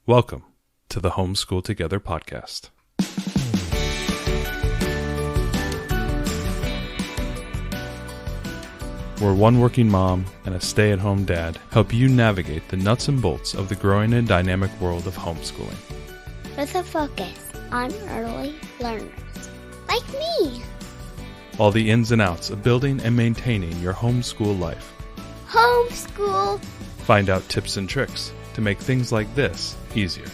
Welcome to the Homeschool Together podcast. Where one working mom and a stay-at-home dad help you navigate the nuts and bolts of the growing and dynamic world of homeschooling. With a focus on early learners, like me. All the ins and outs of building and maintaining your homeschool life. Homeschool. Find out tips and tricks to make things like this easier.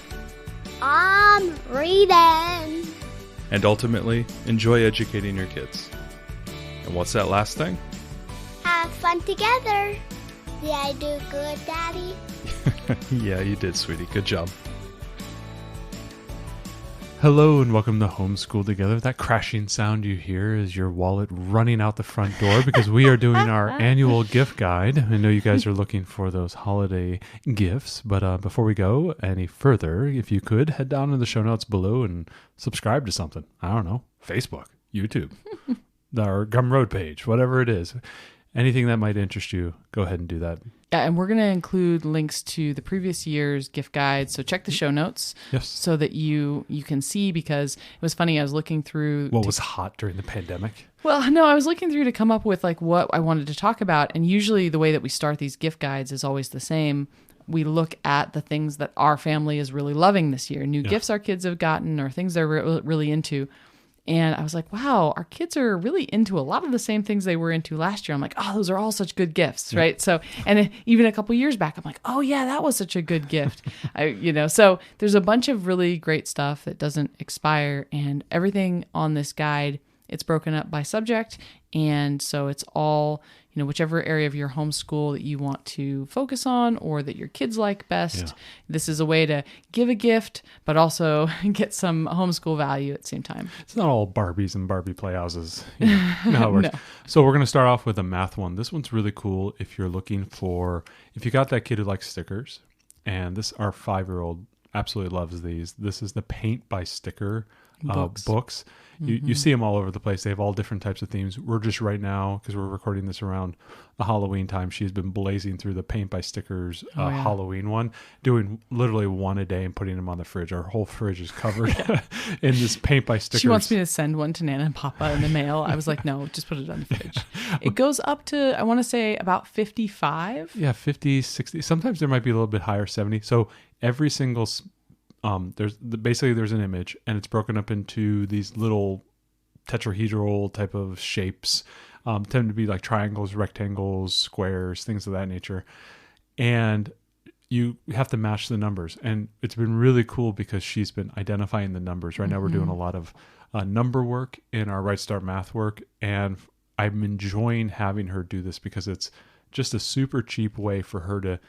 I'm reading. And ultimately, enjoy educating your kids. And what's that last thing? Have fun together. Did I do good, Daddy? Yeah, you did, sweetie. Good job. Hello and welcome to Homeschool Together. That crashing sound you hear is your wallet running out the front door because we are doing our annual gift guide. I know you guys are looking for those holiday gifts, but before we go any further, if you could, head down to the show notes below and subscribe to something. I don't know, Facebook, YouTube, our Gumroad page, whatever it is. Anything that might interest you, go ahead and do that. Yeah, and we're going to include links to the previous year's gift guide. So check the show notes so that you can see, because it was funny. I was looking through what was hot during the pandemic. Well, no, I was looking through to come up with like what I wanted to talk about. And usually the way that we start these gift guides is always the same. We look at the things that our family is really loving this year, new gifts our kids have gotten or things they're really into. And I was like, wow, our kids are really into a lot of the same things they were into last year. I'm like, oh, those are all such good gifts, right? So, and even a couple years back, I'm like, oh yeah, that was such a good gift. So there's a bunch of really great stuff that doesn't expire, and everything on this guide, it's broken up by subject. And so it's all, whichever area of your homeschool that you want to focus on or that your kids like best. Yeah. This is a way to give a gift, but also get some homeschool value at the same time. It's not all Barbies and Barbie playhouses. You know how it works. No. So we're going to start off with a math one. This one's really cool if you're looking for, if you got that kid who likes stickers, and our 5-year-old absolutely loves these. This is the Paint by Sticker books. You see them all over the place. They have all different types of themes. We're just right now, because we're recording this around the Halloween time, she's been blazing through the Paint by Stickers Halloween one, doing literally one a day and putting them on the fridge. Our whole fridge is covered in this Paint by Stickers. She wants me to send one to Nana and Papa in the mail. I was like, no, just put it on the fridge. It goes up to, I want to say, about 55. Yeah, 50, 60. Sometimes there might be a little bit higher, 70. So every single... there's an image, and it's broken up into these little tetrahedral type of shapes, tend to be like triangles, rectangles, squares, things of that nature. And you have to match the numbers. And it's been really cool because she's been identifying the numbers. Right now we're doing a lot of number work in our Right Start math work. And I'm enjoying having her do this because it's just a super cheap way for her to,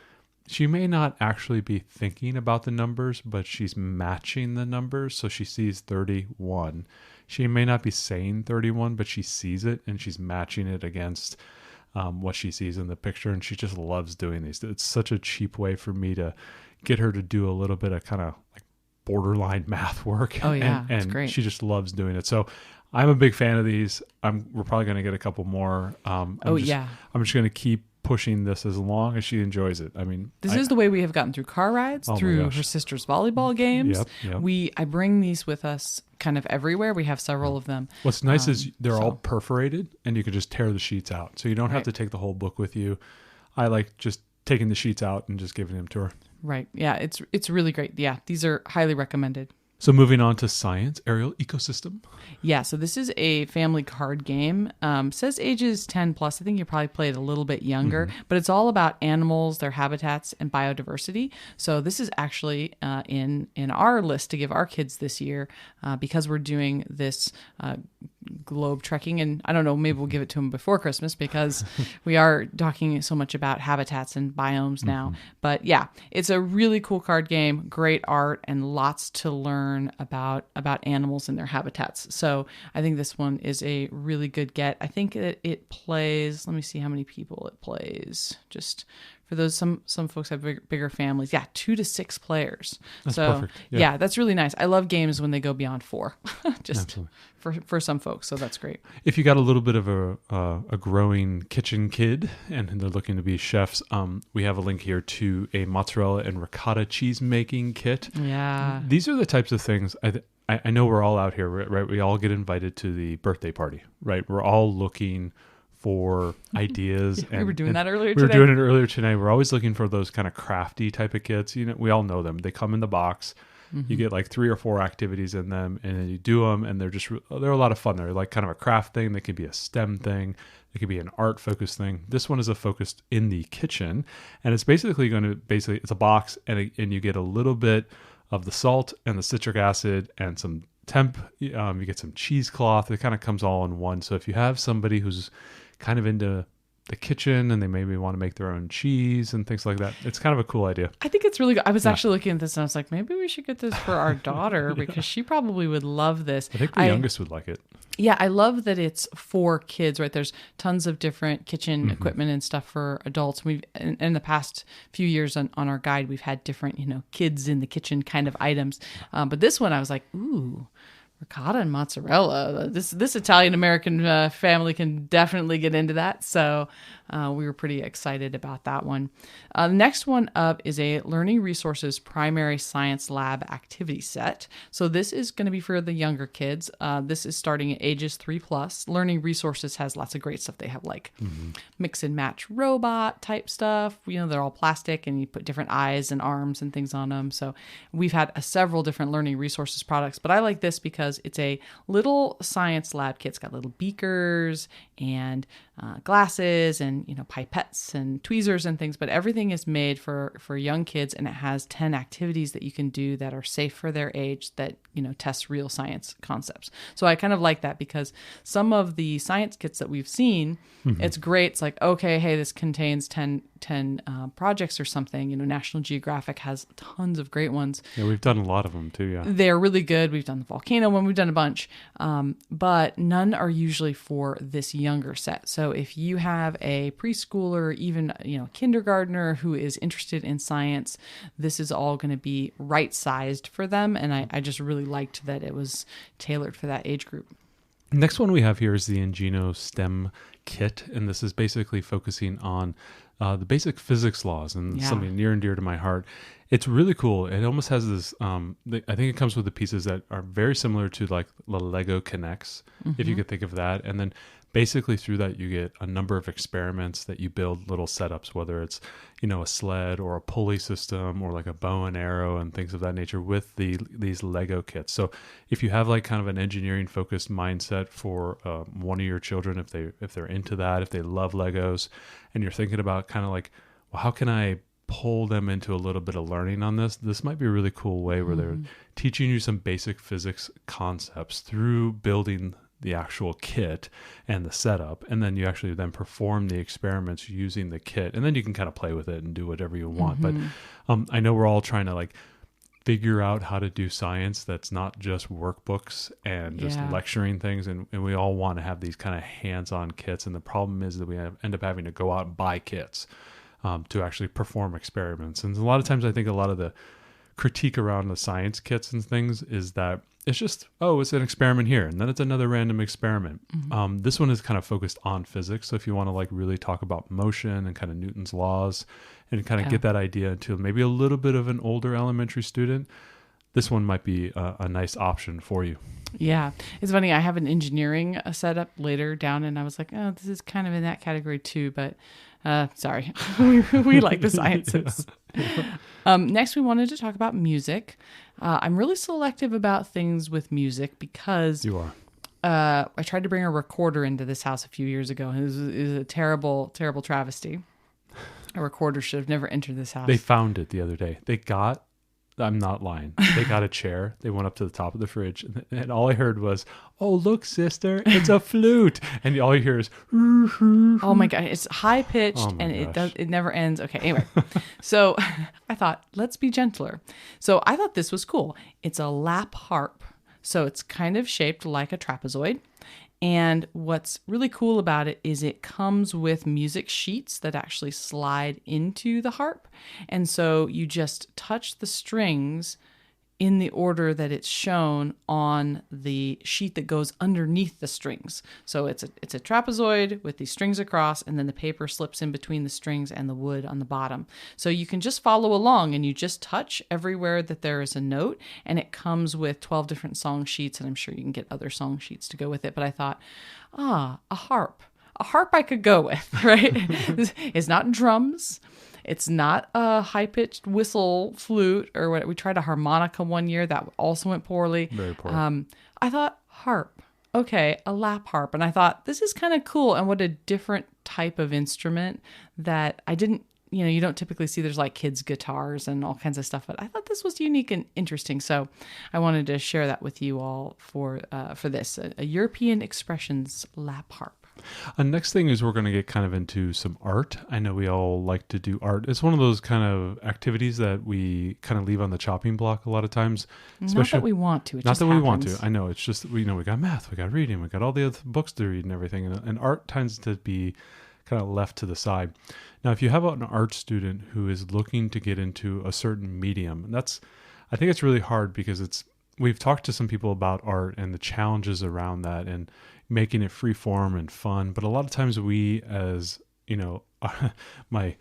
she may not actually be thinking about the numbers, but she's matching the numbers. So she sees 31. She may not be saying 31, but she sees it and she's matching it against what she sees in the picture. And she just loves doing these. It's such a cheap way for me to get her to do a little bit of kind of like borderline math work. Oh yeah, and great. She just loves doing it. So I'm a big fan of these. We're probably going to get a couple more. I'm just going to keep pushing this as long as she enjoys it. I mean, this is the way we have gotten through car rides, through her sister's volleyball games. Yep. I bring these with us kind of everywhere. We have several of them. What's nice is they're all perforated, and you can just tear the sheets out, so you don't have to take the whole book with you. I like just taking the sheets out and just giving them to her. Right. Yeah, it's really great. Yeah, these are highly recommended. So moving on to science, Ariel, ecosystem. Yeah, so this is a family card game. Says ages 10 plus. I think you probably play it a little bit younger, but it's all about animals, their habitats, and biodiversity. So this is actually in our list to give our kids this year because we're doing this globe trekking. And I don't know, maybe we'll give it to them before Christmas because we are talking so much about habitats and biomes now. But yeah, it's a really cool card game, great art, and lots to learn about animals and their habitats. So I think this one is a really good get. I think that it plays, let me see how many people it plays, just for for those, some folks have bigger families. Yeah, 2 to 6 players. That's so perfect. yeah, that's really nice. I love games when they go beyond 4, just Absolutely. for some folks. So that's great. If you got a little bit of a growing kitchen kid and they're looking to be chefs, we have a link here to a mozzarella and ricotta cheese making kit. Yeah. These are the types of things I know we're all out here, right? We all get invited to the birthday party, right? We're all looking for ideas. We were doing that earlier today. today. We were doing it earlier tonight. We're always looking for those kind of crafty type of kits. You know, we all know them. They come in the box. You get like 3 or 4 activities in them, and then you do them, and they're a lot of fun. They're like kind of a craft thing. They could be a STEM thing. It could be an art focused thing. This one is a focused in the kitchen, and it's basically it's a box, and you get a little bit of the salt and the citric acid and some temp. You get some cheesecloth. It kind of comes all in one. So if you have somebody who's kind of into the kitchen and they maybe want to make their own cheese and things like that, it's kind of a cool idea. I think it's really good. I was actually looking at this and I was like, maybe we should get this for our daughter because she probably would love this. I think the youngest would like it. Yeah, I love that it's for kids, right? There's tons of different kitchen equipment and stuff for adults. We've in the past few years on our guide, we've had different, kids in the kitchen kind of items. But this one I was like, ooh, ricotta and mozzarella. This Italian-American family can definitely get into that. So we were pretty excited about that one. The next one up is a Learning Resources Primary Science Lab activity set. So this is going to be for the younger kids. This is starting at ages 3+. Learning Resources has lots of great stuff. They have like mix and match robot type stuff. They're all plastic and you put different eyes and arms and things on them. So we've had several different Learning Resources products, but I like this because it's a little science lab kit. It's got little beakers and glasses and pipettes and tweezers and things, but everything is made for young kids, and it has 10 activities that you can do that are safe for their age that test real science concepts. So I kind of like that because some of the science kits that we've seen, it's great. It's like, okay, hey, this contains 10 projects or something. National Geographic has tons of great ones. Yeah, we've done a lot of them too. Yeah, they're really good. We've done the volcano one. We've done a bunch, but none are usually for this younger set. So if you have a preschooler, even kindergartner who is interested in science, this is all going to be right-sized for them. And I just really liked that it was tailored for that age group. Next one we have here is the Ingeno STEM kit, and this is basically focusing on the basic physics laws, and something near and dear to my heart. It's really cool. It almost has this, I think it comes with the pieces that are very similar to like the Lego Connects, if you could think of that. And then basically through that, you get a number of experiments that you build little setups, whether it's, a sled or a pulley system or like a bow and arrow and things of that nature with these Lego kits. So if you have like kind of an engineering focused mindset for one of your children, if they're into that, if they love Legos, and you're thinking about kind of like, well, how can I pull them into a little bit of learning on this might be a really cool way where they're teaching you some basic physics concepts through building the actual kit and the setup, and then you actually then perform the experiments using the kit, and then you can kind of play with it and do whatever you want. But I know we're all trying to like figure out how to do science that's not just workbooks and just lecturing things, and we all want to have these kind of hands-on kits, and the problem is that we end up having to go out and buy kits to actually perform experiments. And a lot of times I think a lot of the critique around the science kits and things is that it's just, it's an experiment here, and then it's another random experiment. This one is kind of focused on physics. So if you want to like really talk about motion and kind of Newton's laws and kind of get that idea into maybe a little bit of an older elementary student, this one might be a nice option for you. Yeah. It's funny. I have an engineering setup later down, and I was like, oh, this is kind of in that category too, but sorry, we like the sciences. Next, we wanted to talk about music. I'm really selective about things with music because you are. I tried to bring a recorder into this house a few years ago, and it was a terrible, terrible travesty. A recorder should have never entered this house. They found it the other day. I'm not lying. They got a chair. They went up to the top of the fridge, and all I heard was, "Oh, look, sister, it's a flute." And all you hear is, "Oh my God, it's high pitched and it never ends." Okay, anyway, so I thought, let's be gentler. So I thought this was cool. It's a lap harp, so it's kind of shaped like a trapezoid, And what's really cool about it is it comes with music sheets that actually slide into the harp. And so you just touch the strings in the order that it's shown on the sheet that goes underneath the strings. So it's a trapezoid with these strings across, and then the paper slips in between the strings and the wood on the bottom. So you can just follow along and you just touch everywhere that there is a note, and it comes with 12 different song sheets, and I'm sure you can get other song sheets to go with it. But I thought, a harp. A harp I could go with, right? It's not drums. It's not a high-pitched whistle flute or what. We tried a harmonica one year. That also went poorly. Very poorly. I thought, harp. Okay, a lap harp. And I thought, this is kind of cool. And what a different type of instrument that I didn't, you don't typically see. There's like kids' guitars and all kinds of stuff. But I thought this was unique and interesting. So I wanted to share that with you all for this, a European Expressions lap harp. Next thing is we're going to get kind of into some art. I know we all like to do art. It's one of those kind of activities that we kind of leave on the chopping block a lot of times. Not that we want to. We want to. I know. It's just, we got math, we got reading, we got all the other books to read and everything. And art tends to be kind of left to the side. Now, if you have an art student who is looking to get into a certain medium, and I think it's really hard because we've talked to some people about art and the challenges around that and making it free form and fun. But a lot of times we, as my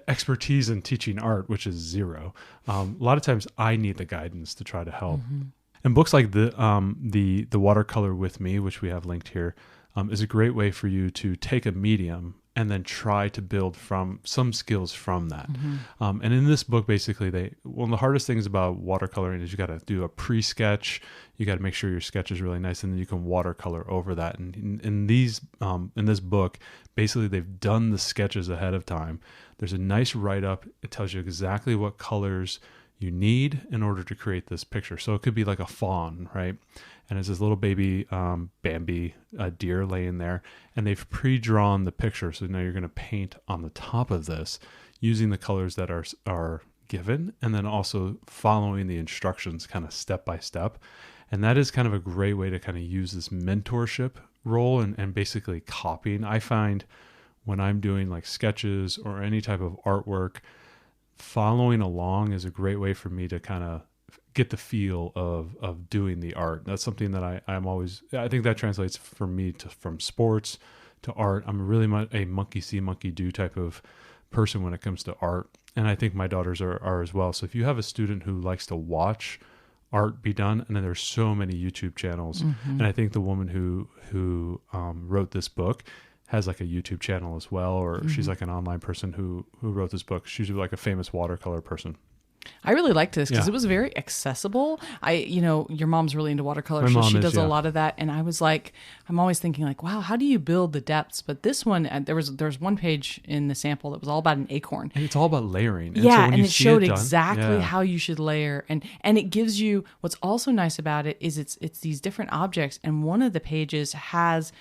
expertise in teaching art, which is zero, a lot of times I need the guidance to try to help. Mm-hmm. And books like the Watercolor with Me, which we have linked here, is a great way for you to take a medium and then try to build from some skills from that. Mm-hmm. And in this book, basically, one of the hardest things about watercoloring is you got to do a pre-sketch. You got to make sure your sketch is really nice, and then you can watercolor over that. And in this book, basically, they've done the sketches ahead of time. There's a nice write-up. It tells you exactly what colors you need in order to create this picture. So it could be like a fawn, right? And it's this little baby Bambi deer laying there, and they've pre-drawn the picture. So now you're going to paint on the top of this using the colors that are given, and then also following the instructions kind of step by step. And that is kind of a great way to kind of use this mentorship role and basically copying. I find when I'm doing like sketches or any type of artwork, following along is a great way for me to kind of get the feel of doing the art. That's something that I think that translates for me from sports to art. I'm really a monkey see, monkey do type of person when it comes to art. And I think my daughters are as well. So if you have a student who likes to watch art be done, and then there's so many YouTube channels. Mm-hmm. And I think the woman who wrote this book has like a YouTube channel as well, or mm-hmm. she's like an online person who wrote this book. She's like a famous watercolor person. I really liked this because it was very accessible. Your mom's really into watercolor, so she does a lot of that. And I was like, I'm always thinking like, wow, how do you build the depths? But this one, there's one page in the sample that was all about an acorn. And it's all about layering. And so and it showed exactly how you should layer. And it gives you, what's also nice about it is it's these different objects. And one of the pages has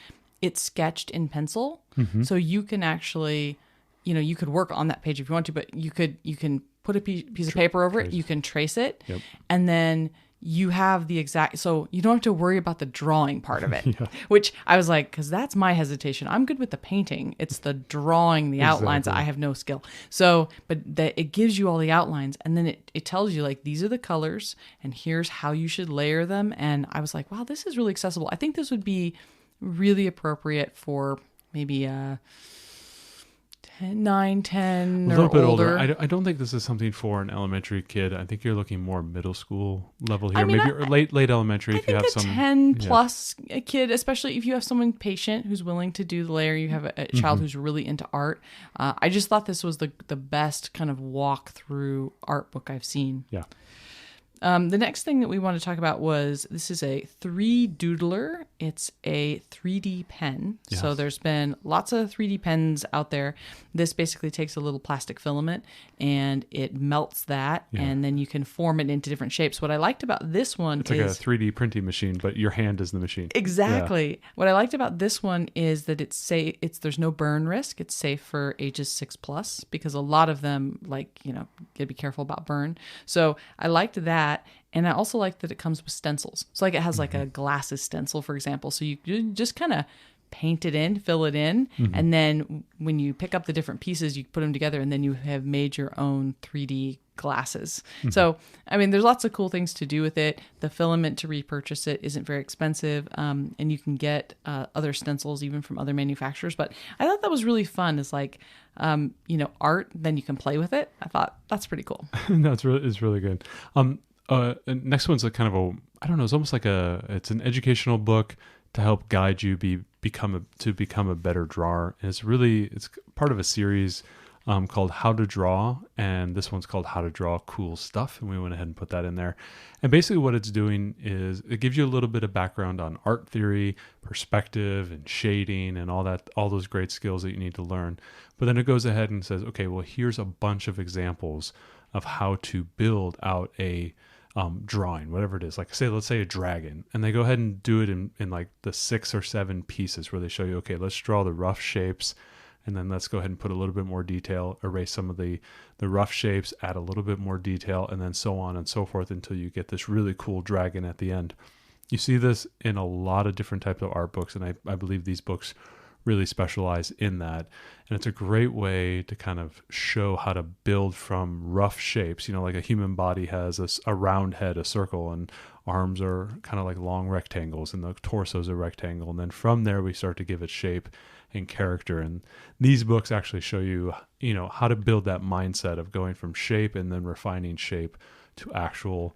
it sketched in pencil. Mm-hmm. So you can actually, you could work on that page if you want to, but you can put a piece of paper over it, you can trace it, and then you have the exact, so you don't have to worry about the drawing part of it, which I was like, because that's my hesitation. I'm good with the painting. It's the drawing, the outlines. I have no skill. So, but it gives you all the outlines, and then it tells you like, these are the colors, and here's how you should layer them. And I was like, wow, this is really accessible. I think this would be really appropriate for maybe 9, 10, a little or bit older. I don't think this is something for an elementary kid. I think you're looking more middle school level here, or late elementary. If you have some 10 plus a kid, especially if you have someone patient who's willing to do the layer, you have a child mm-hmm. who's really into art. I just thought this was the best kind of walk through art book I've seen. Yeah. The next thing that we want to talk about this is a 3 doodler. It's a 3D pen. Yes. So there's been lots of 3D pens out there. This basically takes a little plastic filament and it melts that, and then you can form it into different shapes. What I liked about this one is... It's like a 3D printing machine, but your hand is the machine. Exactly. Yeah. What I liked about this one is that there's no burn risk. It's safe for ages 6+, because a lot of them, gotta be careful about burn. So I liked that. And I also like that it comes with stencils. So like it has like a glasses stencil, for example. So you just kind of paint it in, fill it in. And then when you pick up the different pieces, you put them together and then you have made your own 3D glasses. So, I mean, there's lots of cool things to do with it. The filament to repurchase it isn't very expensive. And you can get other stencils even from other manufacturers. But I thought that was really fun. It's like, art, then you can play with it. I thought that's pretty cool. It's really good. Next one's a kind of I don't know, it's almost like it's an educational book to help guide you become a better drawer. And it's part of a series called How to Draw, and this one's called How to Draw Cool Stuff, and we went ahead and put that in there. And basically what it's doing is it gives you a little bit of background on art theory, perspective, and shading, and all those great skills that you need to learn. But then it goes ahead and says, okay, well, here's a bunch of examples of how to build out a drawing, whatever it is. Like let's say a dragon, and they go ahead and do it in like the 6 or 7 pieces where they show you, okay, let's draw the rough shapes, and then let's go ahead and put a little bit more detail, erase some of the rough shapes, add a little bit more detail, and then so on and so forth until you get this really cool dragon at the end. You see this in a lot of different types of art books, and I believe these books really specialize in that. And it's a great way to kind of show how to build from rough shapes. Like a human body has a round head, a circle, and arms are kind of like long rectangles, and the torso is a rectangle. And then from there, we start to give it shape and character. And these books actually show you, how to build that mindset of going from shape and then refining shape to actual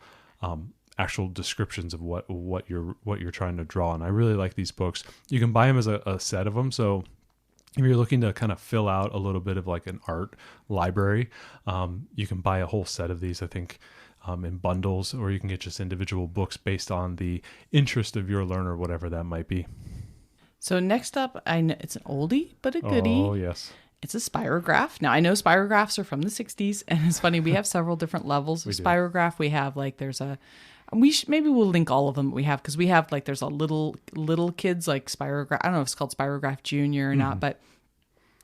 descriptions of what you're trying to draw. And I really like these books. You can buy them as a set of them. So if you're looking to kind of fill out a little bit of like an art library, you can buy a whole set of these, I think, in bundles, or you can get just individual books based on the interest of your learner, whatever that might be. So next up, I know it's an oldie, but a goodie. Oh, yes. It's a spirograph. Now, I know spirographs are from the 60s, and it's funny, we have several different levels of spirograph. We have maybe we'll link all of them that we have, because we have there's a little kids like spirograph. I don't know if it's called Spirograph Junior or not, but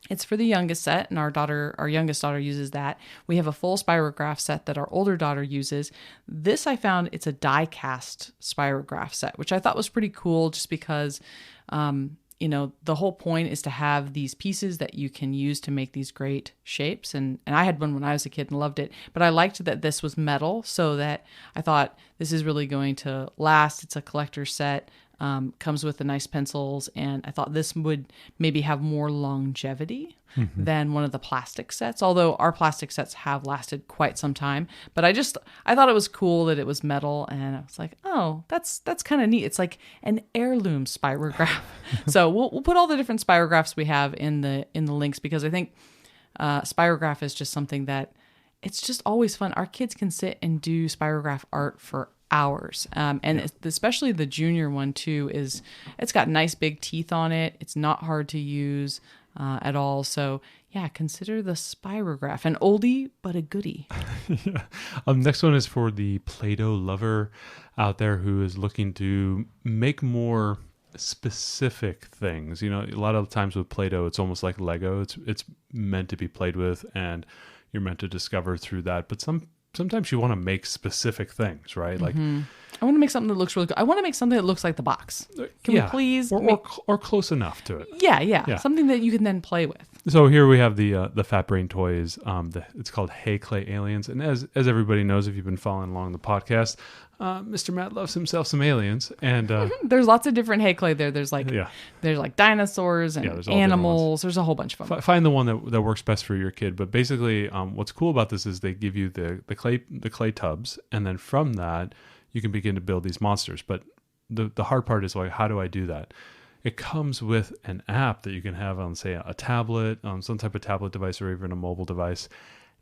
it's for the youngest set, and our youngest daughter uses that. We have a full spirograph set that our older daughter uses. This, I found, it's a die-cast spirograph set, which I thought was pretty cool, just because the whole point is to have these pieces that you can use to make these great shapes. And I had one when I was a kid and loved it, but I liked that this was metal, so that I thought this is really going to last. It's a collector's set, comes with the nice pencils, and I thought this would maybe have more longevity than one of the plastic sets, although our plastic sets have lasted quite some time. But I thought it was cool that it was metal, and I was like, oh, that's kind of neat. It's like an heirloom spirograph. So we'll put all the different spirographs we have in the links, because I think spirograph is just something that it's just always fun. Our kids can sit and do spirograph art for hours. Especially the junior one too, it's got nice big teeth on it. It's not hard to use at all. So yeah, consider the spirograph an oldie, but a goodie. Yeah. Next one is for the Play-Doh lover out there who is looking to make more specific things. A lot of times with Play-Doh, it's almost like Lego. It's meant to be played with, and you're meant to discover through that. But sometimes you want to make specific things, right? Like, I want to make something that looks really good. I want to make something that looks like the box. Can we please? Or close enough to it. Yeah. Something that you can then play with. So here we have the Fat Brain Toys. It's called Hey Clay Aliens. And as everybody knows, if you've been following along the podcast, Mr. Matt loves himself some aliens. And there's lots of different Hey Clay there. There's like dinosaurs and there's all animals. There's a whole bunch of them. Find the one that works best for your kid. But basically, what's cool about this is they give you the clay tubs, and then from that you can begin to build these monsters. But the hard part is, like, how do I do that? It comes with an app that you can have on, say, a tablet, some type of tablet device, or even a mobile device,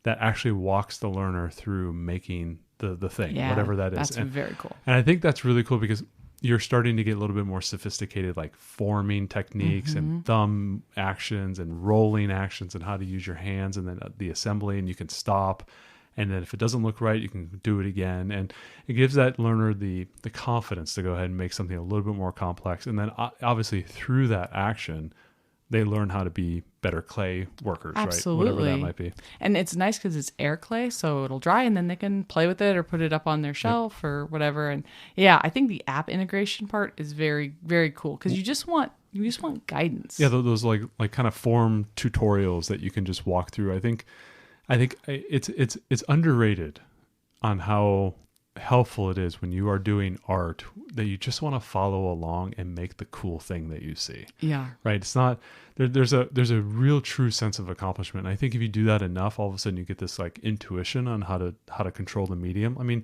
that actually walks the learner through making the thing, whatever that is. That's very cool. And I think that's really cool, because you're starting to get a little bit more sophisticated, like forming techniques and thumb actions and rolling actions, and how to use your hands, and then the assembly, and you can stop. And then if it doesn't look right, you can do it again. And it gives that learner the confidence to go ahead and make something a little bit more complex. And then obviously through that action, they learn how to be better clay workers, Absolutely. right? Whatever that might be. And it's nice because it's air clay, so it'll dry and then they can play with it or put it up on their shelf or whatever. And yeah, I think the app integration part is very, very cool because you just want guidance. Yeah, those like kind of form tutorials that you can just walk through. I think it's underrated on how helpful it is when you are doing art that you just want to follow along and make the cool thing that you see. Yeah. Right. It's not there's a real true sense of accomplishment. And I think if you do that enough, all of a sudden you get this like intuition on how to control the medium. I mean,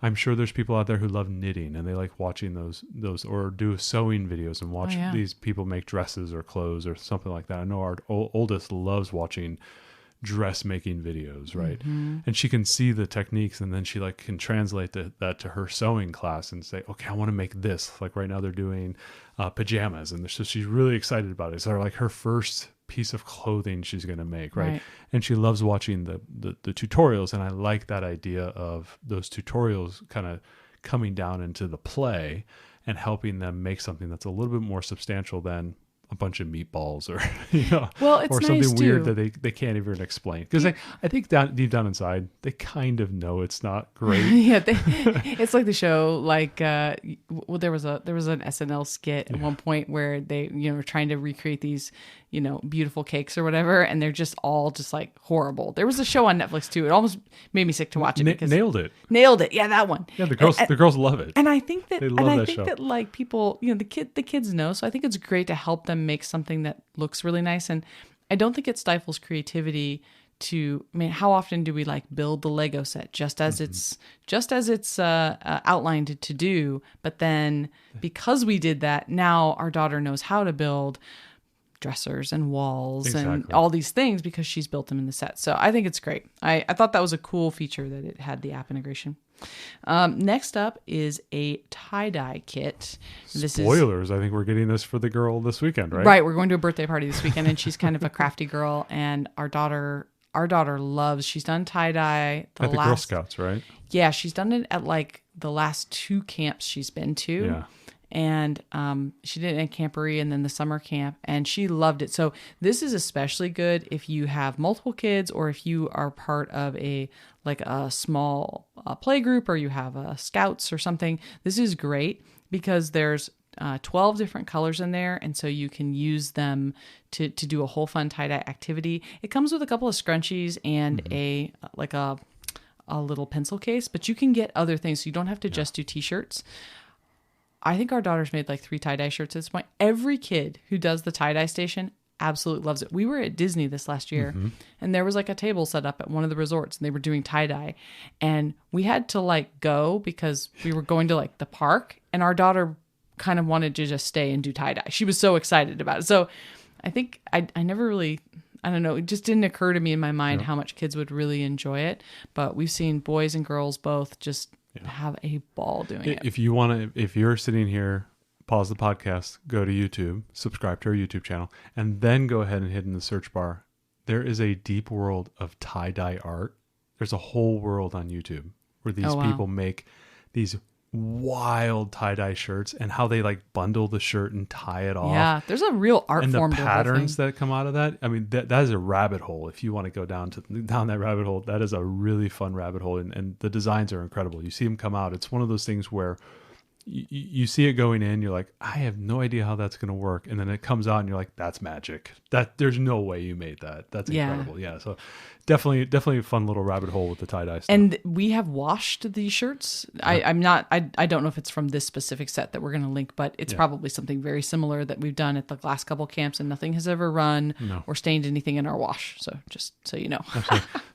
I'm sure there's people out there who love knitting and they like watching those or do sewing videos and watch these people make dresses or clothes or something like that. I know our oldest loves watching dressmaking videos, right? Mm-hmm. And she can see the techniques and then she like can translate that to her sewing class and say, okay, I want to make this. Like right now they're doing pajamas and so she's really excited about it. It's like her first piece of clothing she's going to make, right? And she loves watching the tutorials, and I like that idea of those tutorials kind of coming down into the play and helping them make something that's a little bit more substantial than a bunch of meatballs or it's or something nice weird too. that they can't even explain, because I think deep down inside they kind of know it's not great. It's like the show there was an SNL skit at one point where they were trying to recreate these beautiful cakes or whatever, and they're just all just like horrible. There was a show on Netflix too. It almost made me sick to watch it because nailed it. Yeah, that one. Yeah, the girls love it. And I think that they love that show. That like people, the kids know. So I think it's great to help them make something that looks really nice. And I don't think it stifles creativity how often do we like build the Lego set just as it's outlined to do, but then because we did that, now our daughter knows how to build dressers and walls and all these things because she's built them in the set. So I think it's great. I thought that was a cool feature that it had the app integration. Next up is a tie-dye kit. Spoilers. I think we're getting this for the girl this weekend, right? Right. We're going to a birthday party this weekend, and she's kind of a crafty girl, and our daughter loves, she's done tie-dye. At the Girl Scouts, right? Yeah. She's done it at like the last 2 camps she's been to. Yeah. And she did it in camporee and then the summer camp, and she loved it. So this is especially good if you have multiple kids or if you are part of a small play group or you have scouts or something. This is great because there's 12 different colors in there, and so you can use them to do a whole fun tie-dye activity. It comes with a couple of scrunchies and a little pencil case, but you can get other things, so you don't have to just do t-shirts. I think our daughter's made like 3 tie-dye shirts at this point. Every kid who does the tie-dye station absolutely loves it. We were at Disney this last year, and there was like a table set up at one of the resorts, and they were doing tie-dye, and we had to like go because we were going to like the park, and our daughter kind of wanted to just stay and do tie-dye. She was so excited about it. So I think I never really, I don't know, it just didn't occur to me in my mind how much kids would really enjoy it. But we've seen boys and girls both just have a ball doing it. If you're sitting here, pause the podcast, go to YouTube, subscribe to our YouTube channel, and then go ahead and hit in the search bar. There is a deep world of tie-dye art. There's a whole world on YouTube where these people make these wild tie-dye shirts and how they like bundle the shirt and tie it off. Yeah, there's a real art and form the to the whole patterns thing. that come out of that. I mean, that is a rabbit hole. If you want to go down that rabbit hole, that is a really fun rabbit hole, and the designs are incredible. You see them come out. It's one of those things where you see it going in, you're like, I have no idea how that's going to work, and then it comes out and you're like, that's magic. That there's no way you made that. That's incredible. Yeah, so definitely a fun little rabbit hole with the tie-dye stuff. And we have washed these shirts. I don't know if it's from this specific set that we're going to link, but it's probably something very similar that we've done at the last couple camps, and nothing has ever run or stained anything in our wash. So just so you know.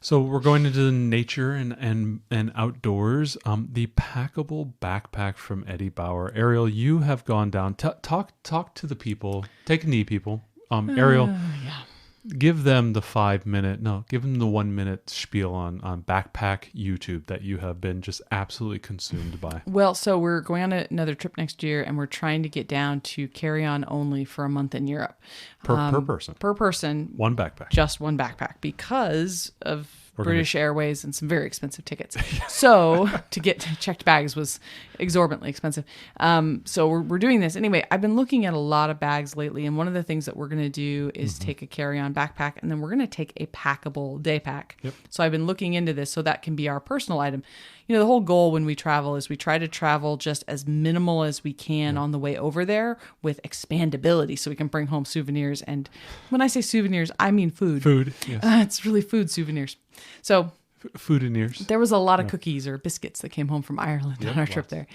So we're going into nature and outdoors. The packable backpack from Eddie Bauer. Ariel, you have gone down. Talk to the people. Take a knee, people. Ariel, give them the 1 minute spiel on backpack YouTube that you have been just absolutely consumed by. Well, so we're going on another trip next year, and we're trying to get down to carry-on only for a month in Europe. Per person. Per person. One backpack. Just one backpack because of British Airways, and some very expensive tickets. So to get checked bags was exorbitantly expensive. So we're doing this. Anyway, I've been looking at a lot of bags lately, and one of the things that we're going to do is take a carry-on backpack, and then we're going to take a packable day pack. Yep. So I've been looking into this, so that can be our personal item. The whole goal when we travel is we try to travel just as minimal as we can on the way over there with expandability, so we can bring home souvenirs. And when I say souvenirs, I mean food. Food, yes. It's really food souvenirs. So Food and ears. there was a lot of cookies or biscuits that came home from Ireland on our trip there.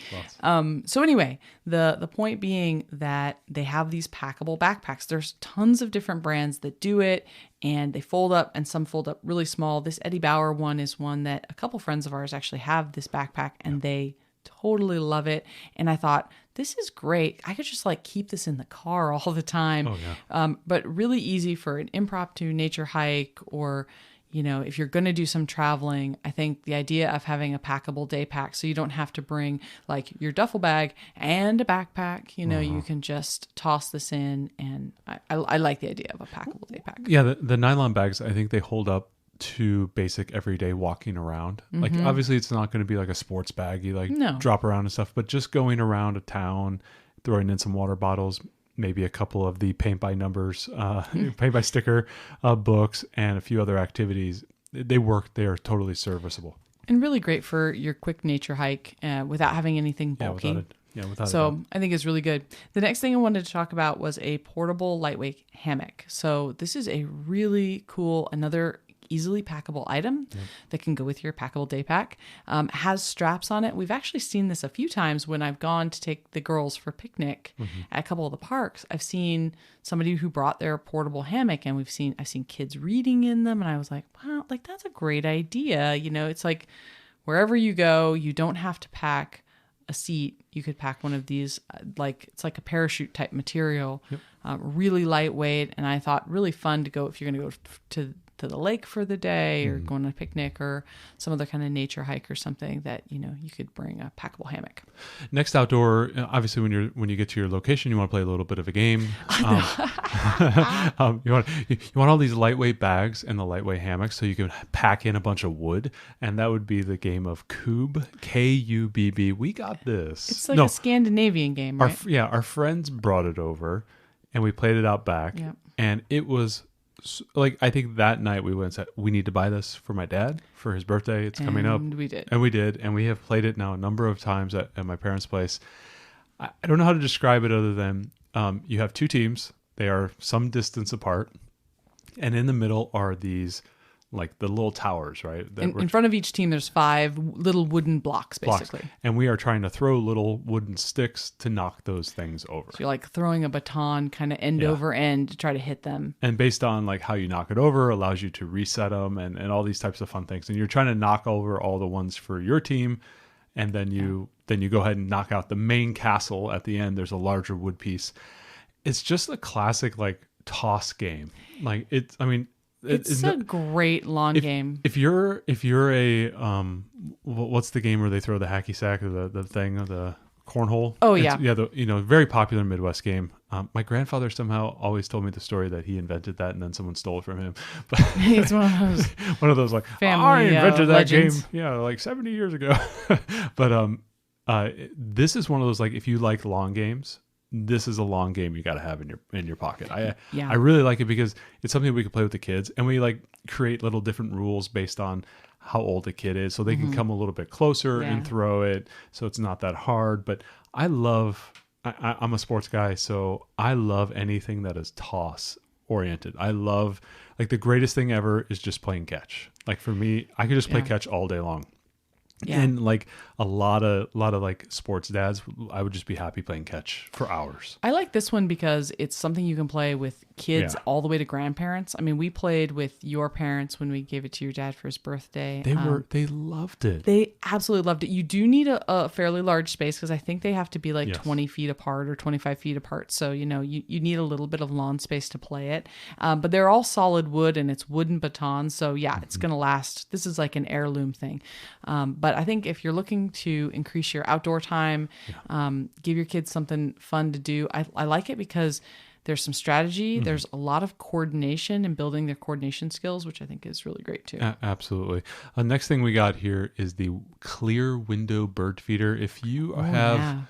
So anyway, the point being that they have these packable backpacks. There's tons of different brands that do it, and they fold up, and some fold up really small. This Eddie Bauer one is one that a couple friends of ours actually have this backpack, and they totally love it. And I thought, this is great. I could just keep this in the car all the time. Oh, yeah. But really easy for an impromptu nature hike, or if you're going to do some traveling. I think the idea of having a packable day pack, so you don't have to bring your duffel bag and a backpack, you can just toss this in. And I like the idea of a packable day pack. Yeah, the nylon bags, I think they hold up to basic everyday walking around. Obviously it's not going to be like a sports bag you No. drop around and stuff, but just going around a town, throwing in some water bottles, maybe a couple of the paint by numbers, paint by sticker books, and a few other activities. They work. They are totally serviceable. And really great for your quick nature hike without having anything bulky. Without So I think it's really good. The next thing I wanted to talk about was a portable lightweight hammock. So this is a really cool, another easily packable item that can go with your packable day pack. Has straps on it. We've actually seen this a few times when I've gone to take the girls for picnic at a couple of the parks. I've seen somebody who brought their portable hammock, and I've seen kids reading in them, and I was like, wow, that's a great idea. It's like wherever you go, you don't have to pack a seat. You could pack one of these, it's like a parachute type material, really lightweight. And I thought really fun to go if you're going to go to the lake for the day, or go on a picnic or some other kind of nature hike or something, that you could bring a packable hammock. Next outdoor, obviously when you get to your location, you want to play a little bit of a game. You want all these lightweight bags and the lightweight hammocks, so you can pack in a bunch of wood, and that would be the game of Kubb, Kubb. We got this. It's like a Scandinavian game, right? Our friends brought it over, and we played it out back, and it was. I think that night we went and said, we need to buy this for my dad for his birthday. It's coming up. And we did. And we have played it now a number of times at my parents' place. I don't know how to describe it other than you have two teams. They are some distance apart. And in the middle are these, the little towers, right? In front of each team, there's 5 little wooden blocks, basically. And we are trying to throw little wooden sticks to knock those things over. So you're throwing a baton kind of end over end to try to hit them. And based on how you knock it over allows you to reset them and all these types of fun things. And you're trying to knock over all the ones for your team. And then you go ahead and knock out the main castle at the end. There's a larger wood piece. It's just a classic toss game. It's a great lawn game. If you're a what's the game where they throw the hacky sack or the thing or the cornhole? Oh yeah, very popular Midwest game. My grandfather somehow always told me the story that he invented that and then someone stole it from him. But it's one of those family I invented that legends. game 70 years ago. But this is one of those if you like long games, this is a long game you got to have in your pocket. I really like it because it's something we can play with the kids, and we create little different rules based on how old the kid is, so they can come a little bit closer and throw it, so it's not that hard. But I'm a sports guy, so I love anything that is toss oriented. I love the greatest thing ever is just playing catch. For me, I could just play catch all day long. Yeah. And a lot of sports dads, I would just be happy playing catch for hours. I like this one because it's something you can play with kids all the way to grandparents. I mean, we played with your parents when we gave it to your dad for his birthday. They loved it. They absolutely loved it. You do need a fairly large space because I think they have to be 20 feet apart or 25 feet apart. So, you need a little bit of lawn space to play it. But they're all solid wood and it's wooden batons. So it's going to last. This is an heirloom thing. But I think if you're looking to increase your outdoor time, give your kids something fun to do. I like it because There's some strategy. Mm-hmm. There's a lot of coordination and building their coordination skills, which I think is really great too. Absolutely. Next thing we got here is the clear window bird feeder. If you have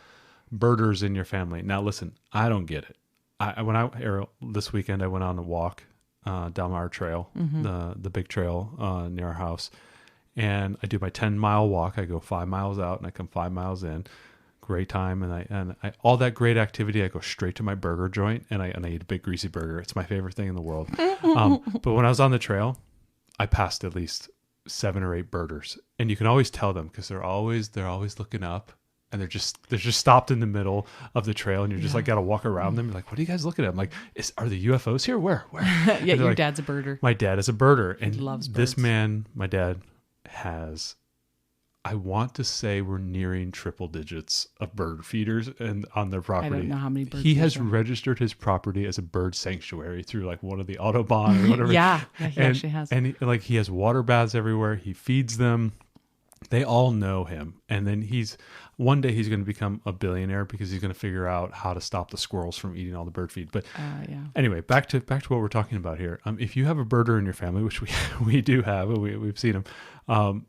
birders in your family, now listen, I don't get it. Ariel, this weekend I went on a walk down our trail, the big trail near our house, and I do my 10-mile walk. I go 5 miles out and I come 5 miles in. Great time, and I all that great activity. I go straight to my burger joint and I eat a big greasy burger. It's my favorite thing in the world. But when I was on the trail, I passed at least 7 or 8 birders, and you can always tell them because they're always looking up, and they're just stopped in the middle of the trail, and you're just like got to walk around them. You're like, what are you guys looking at? I'm like, are the UFOs here? Where? Yeah, your like, dad's a birder. My dad is a birder, and he loves birds. This man, my dad, has. I want to say we're nearing triple digits of bird feeders and on their property. I don't know how many bird he has feeders registered his property as a bird sanctuary through like one of the Autobahn or whatever. He actually has. And he has water baths everywhere. He feeds them. They all know him. And then one day he's going to become a billionaire because he's going to figure out how to stop the squirrels from eating all the bird feed. But anyway, back to what we're talking about here. If you have a birder in your family, which we do have, we've seen them,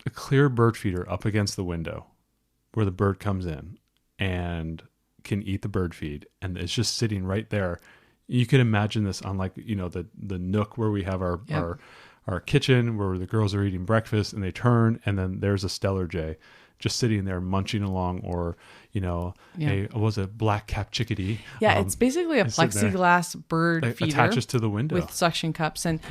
a clear bird feeder up against the window where the bird comes in and can eat the bird feed, and it's just sitting right there. You can imagine this on like, the nook where we have our kitchen where the girls are eating breakfast, and they turn and then there's a Stellar Jay just sitting there munching along, or a black-capped chickadee. It's basically a plexiglass bird feeder attaches to the window with suction cups. And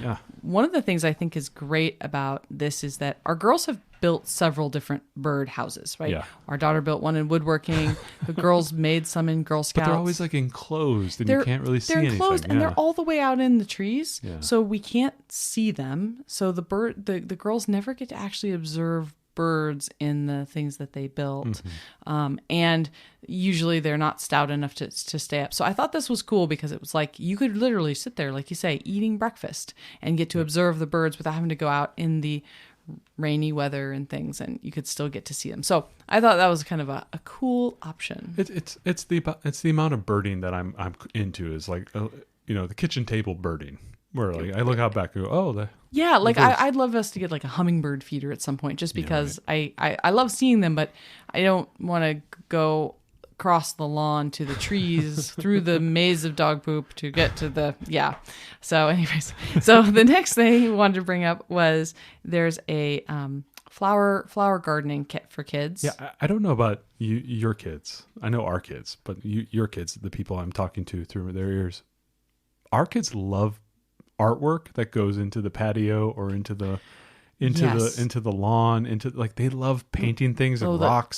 one of the things I think is great about this is that our girls have built several different bird houses, right? Yeah. Our daughter built one in woodworking. The girls made some in Girl Scouts. But they're always like enclosed, and you can't really see anything. They're enclosed, and they're all the way out in the trees, yeah. so we can't see them. So the girls never get to actually observe birds in the things that they built. And usually they're not stout enough to stay up. So I thought this was cool because it was like you could literally sit there, like you say, eating breakfast and get to observe the birds without having to go out in the rainy weather and things, and you could still get to see them. So I thought that was kind of a cool option. It's the amount of birding that I'm into is like the kitchen table birding. Where like I look out back and go, I'd love us to get like a hummingbird feeder at some point, just because I love seeing them, but I don't want to go across the lawn to the trees through the maze of dog poop to get to the So anyways, the next thing we wanted to bring up was there's a flower gardening kit for kids. Yeah, I don't know about your kids. I know our kids, but your kids, the people I'm talking to through their ears, our kids love artwork that goes into the patio or into the lawn, they love painting things and rocks.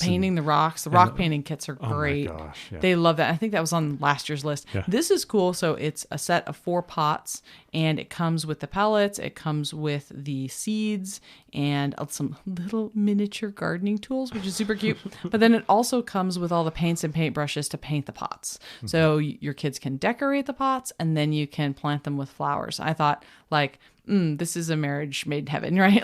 The rock painting kits are great. Oh my gosh, yeah. They love that. I think that was on last year's list. Yeah. This is cool. So it's a set of 4 pots, and it comes with the pellets, it comes with the seeds, and some little miniature gardening tools, which is super cute. But then it also comes with all the paints and paintbrushes to paint the pots. Mm-hmm. So your kids can decorate the pots, and then you can plant them with flowers. I thought, this is a marriage made in heaven, right?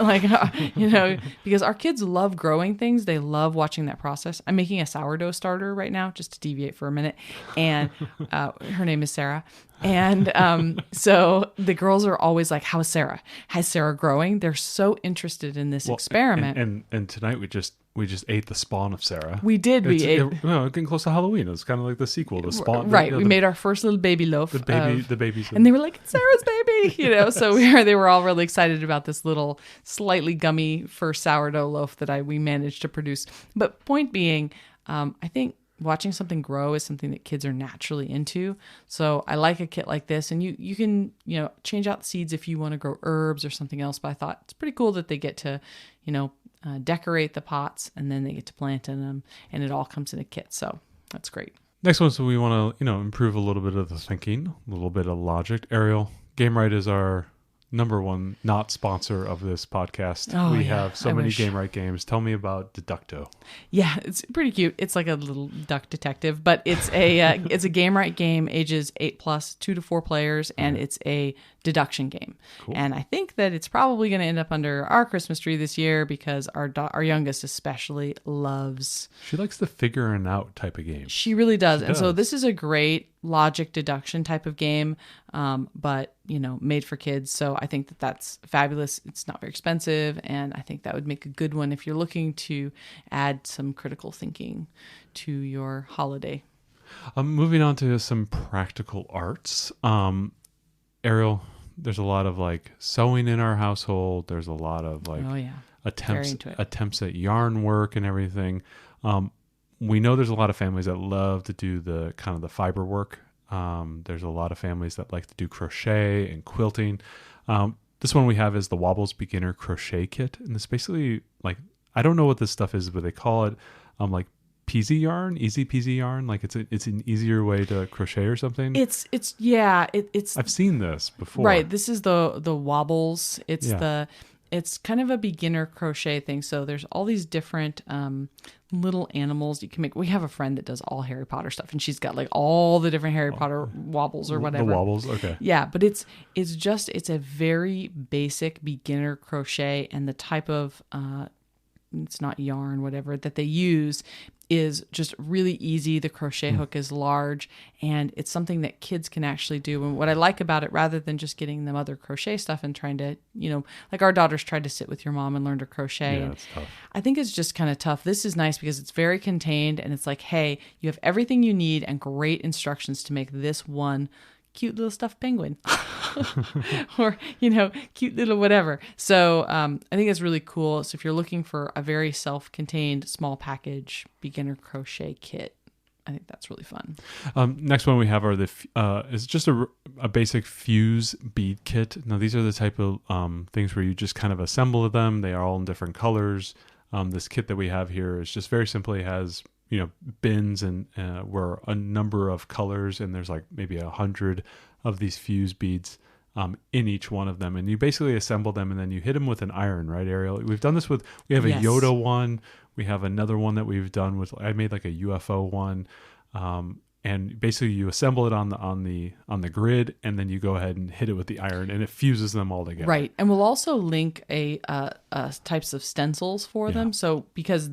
Because our kids love growing things. They love watching that process. I'm making a sourdough starter right now, just to deviate for a minute. And her name is Sarah. And so the girls are always like, how is Sarah? Has Sarah growing? They're so interested in this experiment. And tonight we just ate the spawn of Sarah. We did. Getting close to Halloween. It's kind of like the sequel, the spawn. Right. We made our first little baby loaf. The babies. And they were like, it's Sarah's baby, So they were all really excited about this little slightly gummy first sourdough loaf that we managed to produce. But point being, I think watching something grow is something that kids are naturally into. So I like a kit like this, and you can, change out the seeds if you want to grow herbs or something else. But I thought it's pretty cool that they get to, decorate the pots, and then they get to plant in them, and it all comes in a kit. So that's great. Next one, so we want to, improve a little bit of the thinking, a little bit of logic. Ariel, Game Right is our number one not sponsor of this podcast. We have so many Game Right games. Tell me about Deducto. Yeah, it's pretty cute. It's like a little duck detective, but it's a Game Right game, ages 8+, 2 to 4 players, and it's a deduction game. Cool. And I think that it's probably going to end up under our Christmas tree this year because our youngest especially loves. She likes the figuring out type of game. She really does. So this is a great logic deduction type of game, but made for kids. So I think that that's fabulous. It's not very expensive, and I think that would make a good one if you're looking to add some critical thinking to your holiday. Moving on to some practical arts. Ariel, there's a lot of like sewing in our household. There's a lot of like attempts at yarn work and everything. We know there's a lot of families that love to do the kind of the fiber work. There's a lot of families that like to do crochet and quilting. This one we have is the Wobbles Beginner Crochet Kit. And it's basically like, I don't know what this stuff is, but they call it like peasy yarn, easy peasy yarn. Like it's an easier way to crochet or something. It's I've seen this before. Right. This is the Wobbles. It's kind of a beginner crochet thing. So there's all these different little animals you can make. We have a friend that does all Harry Potter stuff, and she's got like all the different Harry Potter wobbles or whatever. The wobbles, okay. Yeah, but it's a very basic beginner crochet, and the type of it's not yarn, whatever, that they use is just really easy. The crochet hook is large, and it's something that kids can actually do. And what I like about it, rather than just getting them other crochet stuff and trying to, like our daughters tried to sit with your mom and learn to crochet. Yeah, and it's tough. I think it's just kind of tough. This is nice because it's very contained, and it's like, hey, you have everything you need and great instructions to make this one cute little stuffed penguin or, cute little whatever. So I think it's really cool. So if you're looking for a very self-contained small package beginner crochet kit, I think that's really fun. Next one we have are is just a basic fuse bead kit. Now these are the type of things where you just kind of assemble them. They are all in different colors. This kit that we have here is just very simply has bins and were a number of colors, and there's like maybe 100 of these fuse beads in each one of them, and you basically assemble them and then you hit them with an iron, right, Ariel? We've done this we have a Yoda one, we have another one that we've done with, I made like a UFO one, and basically you assemble it on the grid, and then you go ahead and hit it with the iron, and it fuses them all together. Right, and we'll also link types of stencils for them. So because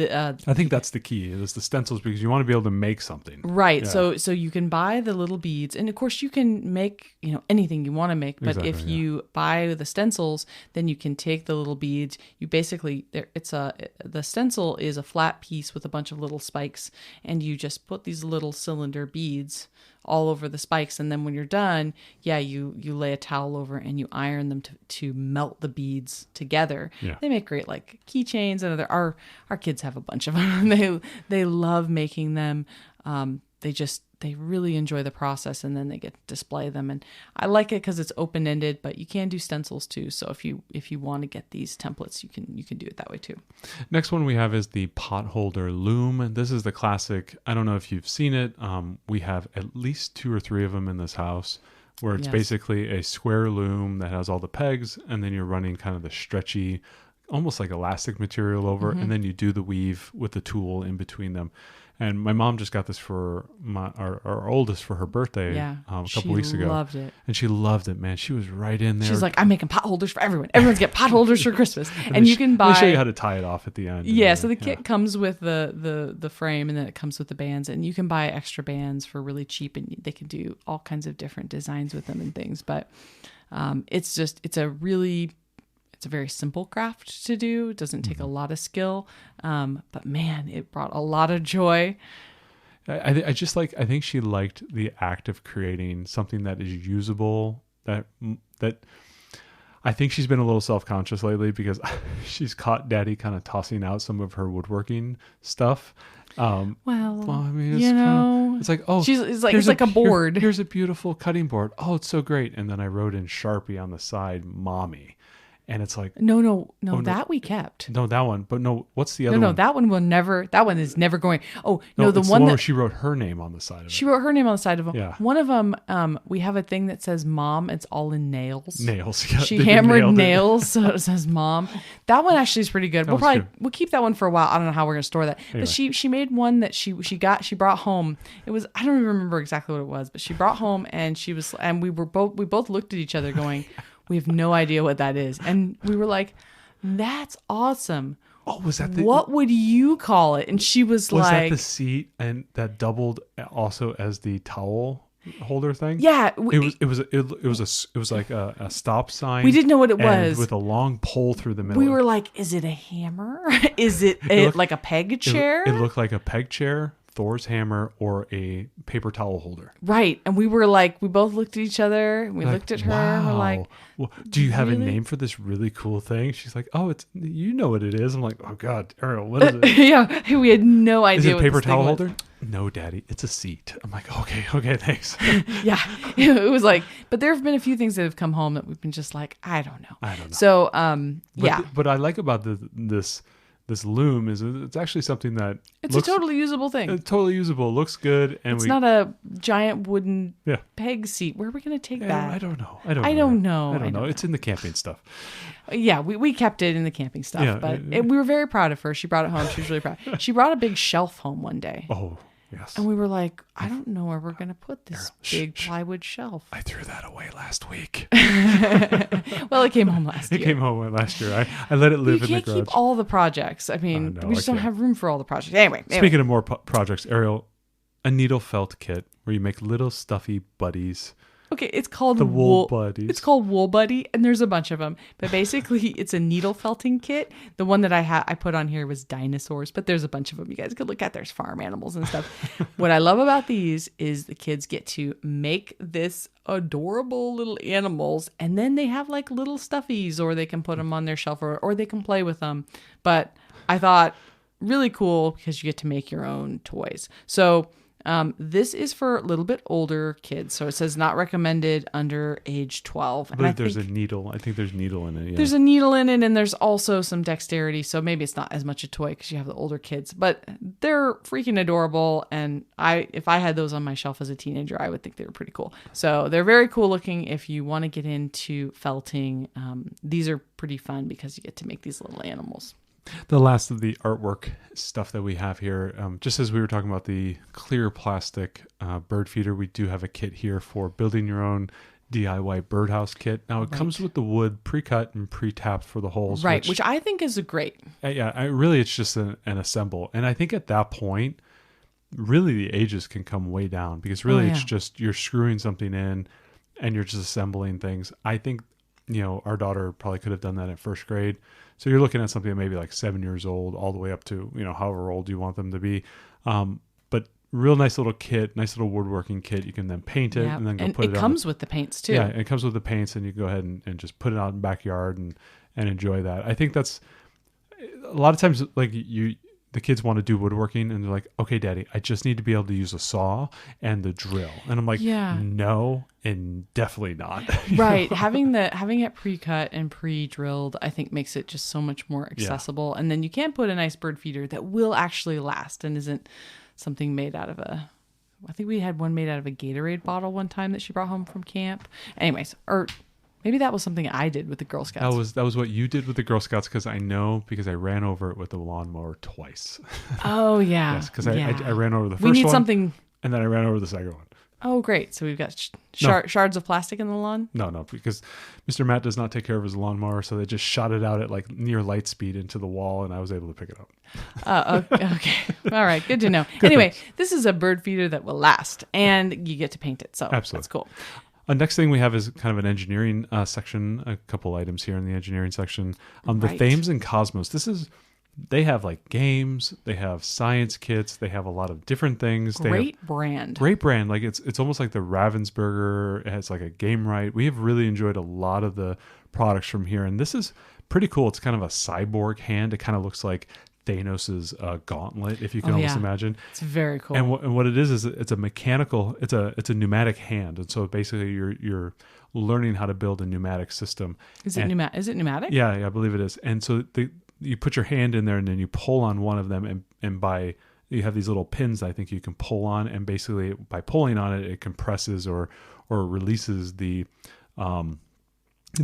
I think that's the key is the stencils, because you want to be able to make something. Right. Yeah. So you can buy the little beads, and of course you can make anything you want to make. But Exactly, if you buy the stencils, then you can take the little beads. You basically the stencil is a flat piece with a bunch of little spikes, and you just put these little cylinder beads all over the spikes, and then when you're done, you lay a towel over and you iron them to melt the beads together. Yeah. They make great like keychains, and our kids have a bunch of them. They love making them. They really enjoy the process, and then they get to display them. And I like it because it's open-ended, but you can do stencils too. So if you want to get these templates, you can do it that way too. Next one we have is the potholder loom. This is the classic. I don't know if you've seen it. We have at least 2 or 3 of them in this house, where it's basically a square loom that has all the pegs, and then you're running kind of the stretchy, almost like elastic material over, and then you do the weave with the tool in between them. And my mom just got this for our oldest for her birthday a couple weeks ago. She loved it. And she loved it, man. She was right in there. She's like, I'm making pot holders for everyone. Everyone's get pot holders for Christmas. And you can buy... Let me show you how to tie it off at the end. Yeah, so the kit comes with the frame, and then it comes with the bands. And you can buy extra bands for really cheap, and they can do all kinds of different designs with them and things. But it's a very simple craft to do. It doesn't take a lot of skill. But man, it brought a lot of joy. I think she liked the act of creating something that is usable, that I think she's been a little self-conscious lately because she's caught Daddy kind of tossing out some of her woodworking stuff. I mean, it's like, oh, it's like a board. Here's a beautiful cutting board. Oh, it's so great. And then I wrote in Sharpie on the side, Mommy. And it's like, no, that we kept. No, that one. But no, what's the other one? No, that one is never going. Oh, no, the one where she wrote her name on the side of it. She wrote her name on the side of them. Yeah. One of them, we have a thing that says Mom. It's all in nails. Nails. Yeah, she hammered nails, so it says Mom. That one actually is pretty good. We'll keep that one for a while. I don't know how we're going to store that. Anyway. But she made one that she brought home. It was, I don't even remember exactly what it was, but she brought home, and we both looked at each other going, we have no idea what that is. And we were like, that's awesome. Oh, was that the what would you call it? And she was was like, that the seat and that doubled also as the towel holder thing? yeah, It was like a stop sign. we didn't know what it and was. with a long pole through the middle. We were like, is it a hammer? Is it, like a peg chair? It looked like a peg chair, Thor's hammer, or a paper towel holder. Right. And we were like, we both looked at each other. We looked at her. Wow. We're like, well, do you have really? a name for this really cool thing? She's like, oh, it's, you know what it is. I'm like, oh God, Ariel, what is it? yeah, we had no idea. Is it a what paper this thing towel was. holder? No, Daddy, it's a seat. I'm like, okay, thanks. Yeah. It was like, but there have been a few things that have come home that we've been just like, I don't know. So, yeah. What I like about this loom is it's actually something that It's a totally usable thing. It's totally usable. It looks good. And It's not a giant wooden peg seat. Where are we going to take that? I don't know. I don't know. It's in the camping stuff. Yeah, we kept it in the camping stuff, Yeah, but we were very proud of her. She brought it home. She was really proud. She brought a big shelf home one day. Oh, yes. And we were like, I don't know where we're going to put this big shh. plywood shelf. I threw that away last week. Well, it came home last year. It came home last year. I let it live You in the can't garage. keep all the projects. I mean, No, we just I don't can't. have room for all the projects. Anyway. Speaking of more projects, Ariel, a needle felt kit where you make little stuffy buddies. Okay, it's called The wool buddies. It's called Wool Buddy, and there's a bunch of them. But basically, it's a needle felting kit. The one that I put on here was dinosaurs, but there's a bunch of them you guys could look at. There's farm animals and stuff. What I love about these is the kids get to make this adorable little animals, and then they have like little stuffies, or they can put them on their shelf, or they can play with them. But I thought really cool because you get to make your own toys. So this is for a little bit older kids. So it says not recommended under age 12. I believe there's a needle. I think there's needle in it. Yeah. There's a needle in it, and there's also some dexterity. So maybe it's not as much a toy because you have the older kids, but they're freaking adorable. And if I had those on my shelf as a teenager, I would think they were pretty cool. So they're very cool looking. If you want to get into felting, these are pretty fun because you get to make these little animals. The last of the artwork stuff that we have here, just as we were talking about the clear plastic bird feeder, we do have a kit here for building your own DIY birdhouse kit. Now it comes with the wood pre-cut and pre-tapped for the holes. Right, which I think is a great. Really it's just an assemble. And I think at that point, really the ages can come way down because really it's just you're screwing something in and you're just assembling things. I think, our daughter probably could have done that in first grade. So you're looking at something that maybe like 7 years old, all the way up to, however old you want them to be. But real nice little kit, nice little woodworking kit. You can then paint it and then go put it on. It comes with the paints too. Yeah, it comes with the paints and you can go ahead and just put it out in the backyard and enjoy that. I think that's a lot of times like the kids want to do woodworking and they're like, okay, Daddy, I just need to be able to use a saw and the drill. And I'm like, no, and definitely not. Right. Having it pre-cut and pre-drilled, I think makes it just so much more accessible. And then you can put a nice bird feeder that will actually last and isn't something made out of I think we had one made out of a Gatorade bottle one time that she brought home from camp. Anyways, maybe that was something I did with the Girl Scouts. That was what you did with the Girl Scouts because I ran over it with the lawnmower twice. Oh yeah. Yes, because I ran over the first one. We need something. And then I ran over the second one. Oh great! So we've got shards of plastic in the lawn. No, because Mr. Matt does not take care of his lawnmower, so they just shot it out at like near light speed into the wall, and I was able to pick it up. Okay. All right. Good to know. Anyway, this is a bird feeder that will last, and you get to paint it. So absolutely, that's cool. Next thing we have is kind of an engineering section, a couple items here in the engineering section. The Thames and Cosmos. They have like games, they have science kits, they have a lot of different things. Great brand. Like it's almost like the Ravensburger. It has like a game right. We have really enjoyed a lot of the products from here. And this is pretty cool. It's kind of a cyborg hand. It kind of looks like Thanos's gauntlet, if you can almost imagine. It's very cool. And what it is it's a mechanical, it's a pneumatic hand. And so basically you're learning how to build a pneumatic system. Is it pneumatic? Yeah, I believe it is. And so you put your hand in there and then you pull on one of them and you have these little pins I think you can pull on, and basically by pulling on it, it compresses or releases the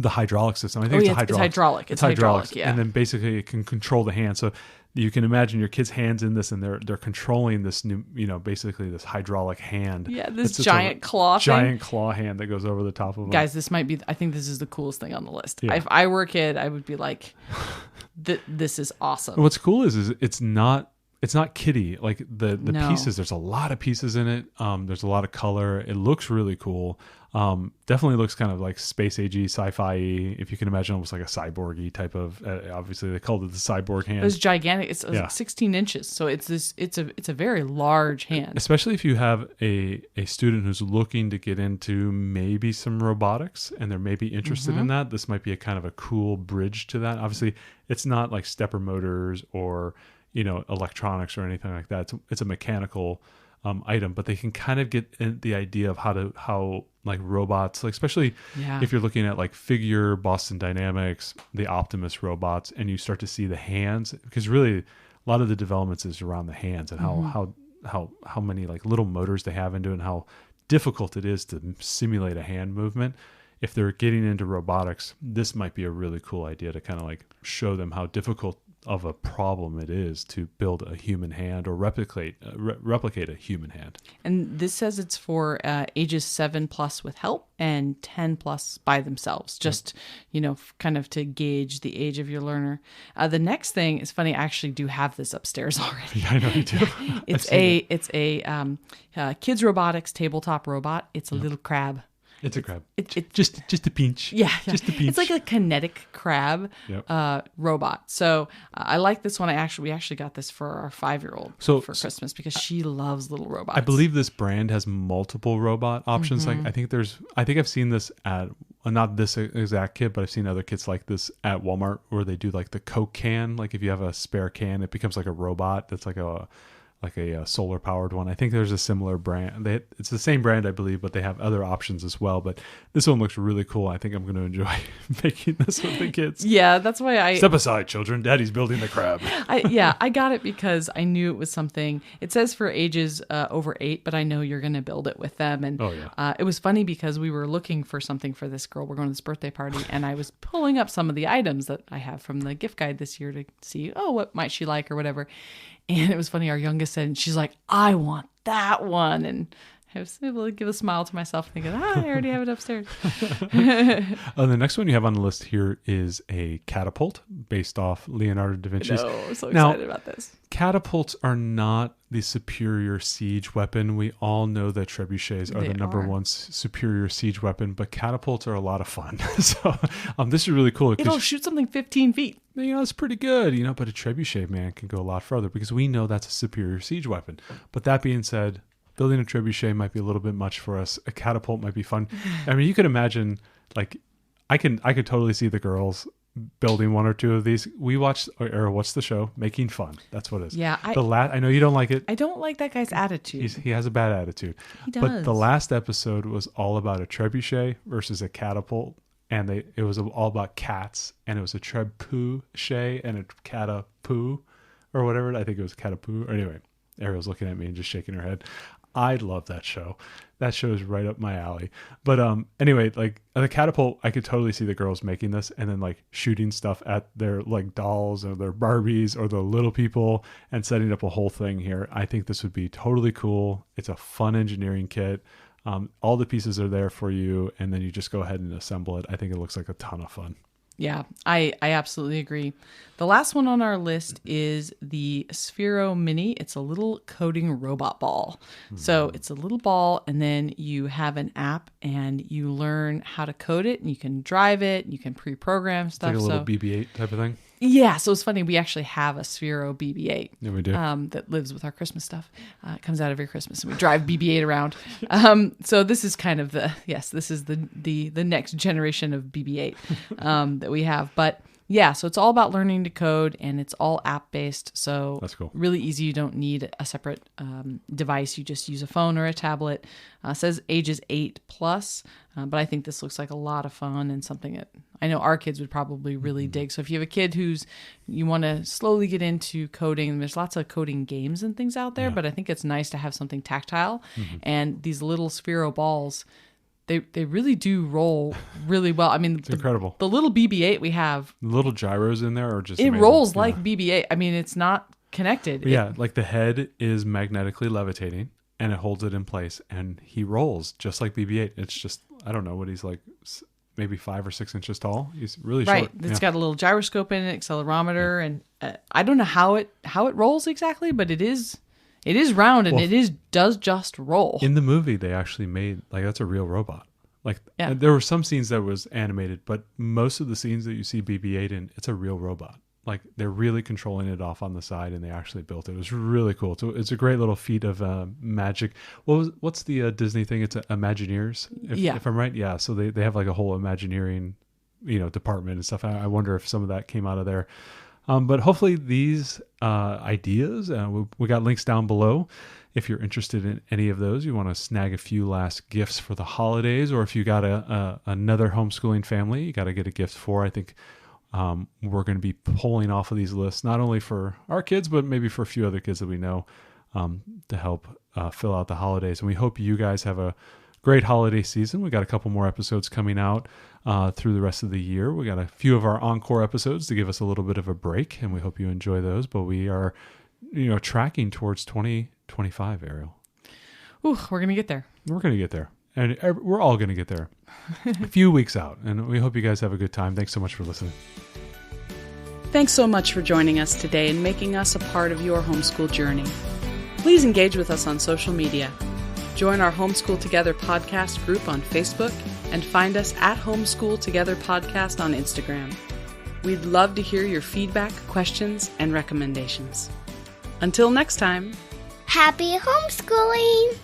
hydraulic system. I think it's hydraulic. It's hydraulic. Yeah. And then basically it can control the hand. So you can imagine your kid's hands in this, and they're controlling this new, basically this hydraulic hand. Yeah, this It's just giant claw thing. giant claw hand that goes over the top of them. Guys, I think this is the coolest thing on the list. Yeah. If I were a kid, I would be like, this is awesome. And what's cool is it's not kiddie. Like the No. pieces, there's a lot of pieces in it. There's a lot of color. It looks really cool. Definitely looks kind of like space agey, sci-fi, if you can imagine, almost like a cyborgy type of. Obviously, they called it the cyborg hand. It's gigantic. It's Yeah. 16 inches, so it's a very large hand. Especially if you have a student who's looking to get into maybe some robotics and they're maybe interested in that. This might be a kind of a cool bridge to that. Obviously, it's not like stepper motors or electronics or anything like that. It's a mechanical item, but they can kind of get the idea of how like robots, like especially if you're looking at like Figure, Boston Dynamics, the Optimus robots, and you start to see the hands, because really a lot of the developments is around the hands and how many like little motors they have into it, and how difficult it is to simulate a hand movement. If they're getting into robotics, this might be a really cool idea to kind of like show them how difficult of a problem it is to build a human hand or replicate a human hand. And this says it's for ages 7+ with help and 10+ by themselves, just, kind of to gauge the age of your learner. The next thing is funny. I actually do have this upstairs already. Yeah, I know you do. It's a kids robotics tabletop robot. It's a little crab. It's a crab. Just a pinch. Yeah. Just a pinch. It's like a kinetic crab robot. So I like this one. We actually got this for our 5-year-old for Christmas because she loves little robots. I believe this brand has multiple robot options. Like I think I've seen this at not this exact kit, but I've seen other kits like this at Walmart where they do like the Coke can. Like if you have a spare can, it becomes like a robot that's like a solar powered one. I think there's a similar brand. It's the same brand, I believe, but they have other options as well. But this one looks really cool. I think I'm going to enjoy making this with the kids. Yeah, that's why I step aside, children. Daddy's building the crab. I got it because I knew it was something. It says for ages over 8, but I know you're going to build it with them. And it was funny because we were looking for something for this girl. We're going to this birthday party, and I was pulling up some of the items that I have from the gift guide this year to see, what might she like or whatever. And it was funny. Our youngest said, and she's like, I want that one. And I was able to give a smile to myself thinking, I already have it upstairs. The next one you have on the list here is a catapult based off Leonardo da Vinci's. No, I'm so excited about this. Catapults are not the superior siege weapon. We all know that trebuchets are the number one superior siege weapon, but catapults are a lot of fun. So this is really cool. It'll shoot something 15 feet. It's pretty good, but a trebuchet, man, can go a lot further because we know that's a superior siege weapon. But that being said, building a trebuchet might be a little bit much for us. A catapult might be fun. I mean, you could imagine, like, I could totally see the girls building one or two of these. We watched, or what's the show? Making Fun. That's what it is. Yeah. I know you don't like it. I don't like that guy's attitude. He has a bad attitude. He does. But the last episode was all about a trebuchet versus a catapult. And it was all about cats, and it was a trebuchet and a catapoo, or whatever. I think it was catapoo. Anyway, Ariel's looking at me and just shaking her head. I love that show. That show is right up my alley. But anyway, like the catapult, I could totally see the girls making this and then like shooting stuff at their like dolls or their Barbies or the little people and setting up a whole thing here. I think this would be totally cool. It's a fun engineering kit. All the pieces are there for you, and then you just go ahead and assemble it. I think it looks like a ton of fun. Yeah, I absolutely agree. The last one on our list is the Sphero Mini. It's a little coding robot ball. So it's a little ball, and then you have an app, and you learn how to code it, and you can drive it, and you can pre-program stuff. It's like a little BB-8 type of thing. Yeah, so it's funny. We actually have a Sphero BB-8. Yeah, we do. That lives with our Christmas stuff. It comes out every Christmas, and we drive BB-8 around. So this is kind of this is the next generation of BB-8 that we have. But yeah, so it's all about learning to code, and it's all app-based. So that's cool. Really easy. You don't need a separate device. You just use a phone or a tablet. It says ages 8+, but I think this looks like a lot of fun and something that I know our kids would probably really dig. So if you have a kid you want to slowly get into coding, there's lots of coding games and things out there, but I think it's nice to have something tactile. And these little Sphero balls, they really do roll really well. I mean, It's incredible. The little BB-8 we have, The little gyros in there are just it amazing. rolls like BB-8. I mean, it's not connected. But yeah, like the head is magnetically levitating and it holds it in place and he rolls just like BB-8. It's just, I don't know what he's like, maybe 5 or 6 inches tall. He's really Right. short. It's got a little gyroscope in it, accelerometer, and I don't know how it rolls exactly, but it is round and does just roll. In the movie, they actually made, like, that's a real robot. Like, Yeah. there were some scenes that was animated, but most of the scenes that you see BB-8 in, it's a real robot. Like, they're really controlling it off on the side, and they actually built it. It was really cool. So it's a great little feat of magic. What's the Disney thing? It's Imagineers, if I'm right. Yeah. So they have like a whole Imagineering, department and stuff. I wonder if some of that came out of there. But hopefully these ideas, we got links down below. If you're interested in any of those, you want to snag a few last gifts for the holidays, or if you got another homeschooling family, you got to get a gift for. I think we're going to be pulling off of these lists, not only for our kids, but maybe for a few other kids that we know, to help fill out the holidays. And we hope you guys have a great holiday season. We got a couple more episodes coming out through the rest of the year. We got a few of our encore episodes to give us a little bit of a break, and we hope you enjoy those. But we are, tracking towards 2025, Ariel. Ooh, we're going to get there. We're going to get there. And we're all going to get there a few weeks out. And we hope you guys have a good time. Thanks so much for listening. Thanks so much for joining us today and making us a part of your homeschool journey. Please engage with us on social media. Join our Homeschool Together podcast group on Facebook and find us at Homeschool Together Podcast on Instagram. We'd love to hear your feedback, questions, and recommendations. Until next time. Happy homeschooling!